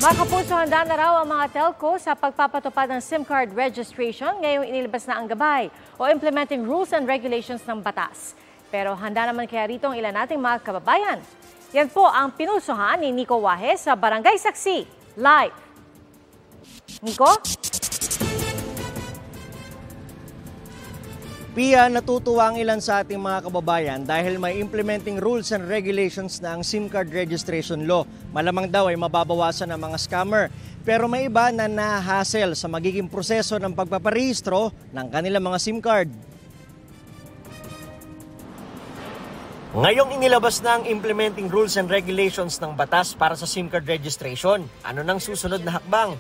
Mga kapuso, handa na raw ang mga telco sa pagpapatupad ng SIM card registration ngayong inilabas na ang gabay o implementing rules and regulations ng batas. Pero handa naman kaya rito ang ilan nating mga kababayan. Yan po ang pinusuhan ni Nico Wahe sa Barangay Saksi Live. Nico? Pia, natutuwa ang ilan sa ating mga kababayan dahil may implementing rules and regulations na ang SIM card registration law. Malamang daw ay mababawasan ang mga scammer. Pero may iba na nahahassle sa magiging proseso ng pagpaparehistro ng kanilang mga SIM card. Ngayong inilabas na ang implementing rules and regulations ng batas para sa SIM card registration. Ano nang susunod na hakbang?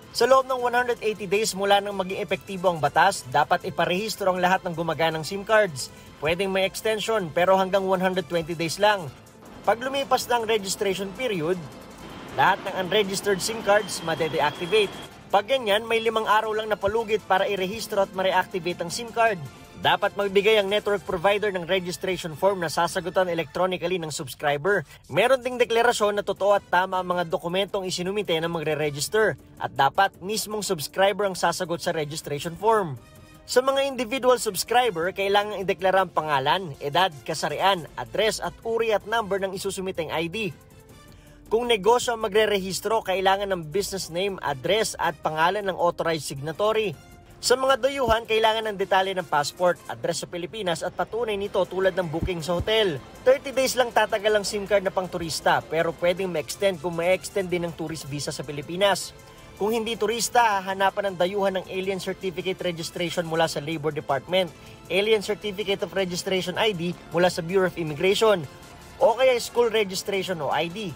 Sa loob ng 180 days mula nang maging epektibo ang batas, dapat iparehistro ang lahat ng gumaganang SIM cards. Pwedeng may extension pero hanggang 120 days lang. Pag lumipas na ang registration period, lahat ng unregistered SIM cards made-deactivate. Pag ganyan, may 5 araw lang na palugit para irehistro at ma-reactivate ang SIM card. Dapat magbigay ang network provider ng registration form na sasagutan electronically ng subscriber. Meron ding deklarasyon na totoo at tama ang mga dokumentong isinumite ng magre-register. At dapat mismong subscriber ang sasagot sa registration form. Sa mga individual subscriber, kailangan ideklara ang pangalan, edad, kasarian, address at uri at number ng isusumiteng ID. Kung negosyo ang magre-rehistro, kailangan ng business name, address at pangalan ng authorized signatory. Sa mga dayuhan, kailangan ng detalye ng passport, address sa Pilipinas at patunay nito tulad ng booking sa hotel. 30 days lang tatagal ang SIM card na pang turista pero pwedeng ma-extend kung ma-extend din ng tourist visa sa Pilipinas. Kung hindi turista, hahanapan ng dayuhan ng Alien Certificate Registration mula sa Labor Department, Alien Certificate of Registration ID mula sa Bureau of Immigration, o kaya School Registration o ID.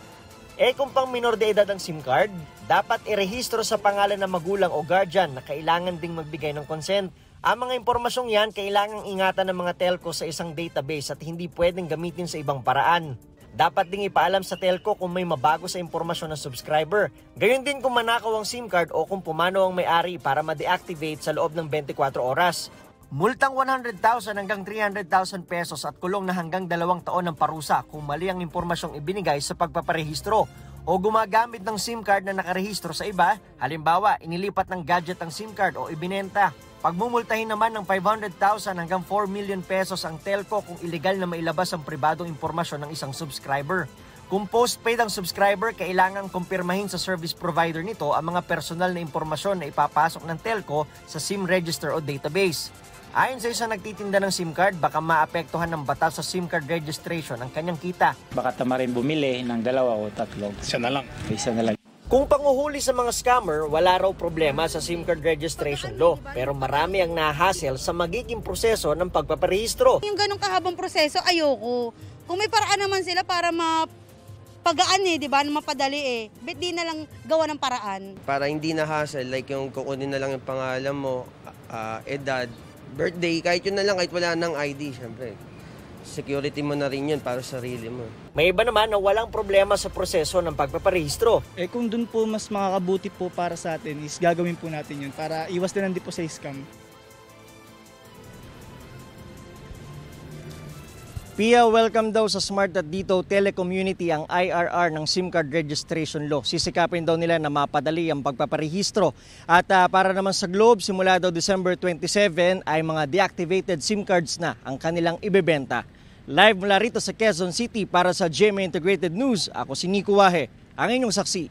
Kung pang minor de edad ang SIM card, dapat irehistro sa pangalan ng magulang o guardian na kailangan ding magbigay ng consent. Ang mga impormasyong yan kailangang ingatan ng mga telco sa isang database at hindi pwedeng gamitin sa ibang paraan. Dapat ding ipaalam sa telco kung may mabago sa impormasyon ng subscriber. Gayon din kung manakaw ang SIM card o kung pumano ang may-ari para ma-deactivate sa loob ng 24 oras. Multang 100,000 hanggang 300,000 pesos at kulong na hanggang 2 taon ng parusa kung mali ang impormasyong ibinigay sa pagpaparehistro o gumagamit ng SIM card na nakarehistro sa iba, halimbawa inilipat ng gadget ang SIM card o ibinenta. Pagmumultahin naman ng 500,000 hanggang 4 million pesos ang telco kung illegal na mailabas ang pribadong impormasyon ng isang subscriber. Kung postpaid ang subscriber, kailangang kumpirmahin sa service provider nito ang mga personal na impormasyon na ipapasok ng telco sa SIM register o database. Ayon sa isang nagtitinda ng SIM card, baka maapektuhan ng batas sa SIM card registration ang kanyang kita. Baka tamarin bumili ng 2 o 3. Isa na lang. Isa na lang. Kung panguhuli sa mga scammer, wala raw problema sa SIM card registration law. Pero marami ang nahahassle sa magiging proseso ng pagpaparehistro. Yung ganong kahabang proseso, ayoko. Kung may paraan naman sila para pagaan di ba? Mapadali Bet di na lang gawa ng paraan. Para hindi na hassle, like yung kukunin na lang yung pangalan mo, edad, birthday, kahit yun na lang, kahit wala ng ID, syempre. Security mo na rin yun para sa sarili mo. May iba naman na walang problema sa proseso ng pagpaparehistro. Kung dun po mas makakabuti po para sa atin is gagawin po natin yun para iwas din po sa scam. Pia, welcome daw sa Smart at Dito Telecommunity ang IRR ng SIM card registration law. Sisikapin daw nila na mapadali ang pagpaparehistro. At para naman sa Globe, simula daw December 27 ay mga deactivated SIM cards na ang kanilang ibebenta. Live mula rito sa Quezon City para sa GMA Integrated News, ako si Nico Wahe, ang inyong saksi.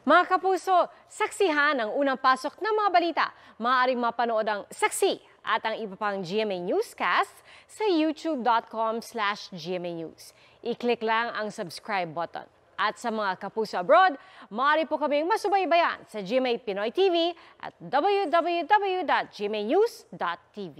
Mga kapuso, saksihan ang unang pasok ng mga balita. Maaaring mapanood ang Saksi at ang iba pang GMA Newscast sa youtube.com/GMA News. I-click lang ang subscribe button. At sa mga kapuso abroad, maaari po kaming masubaybayan sa GMA Pinoy TV at www.gmanews.tv.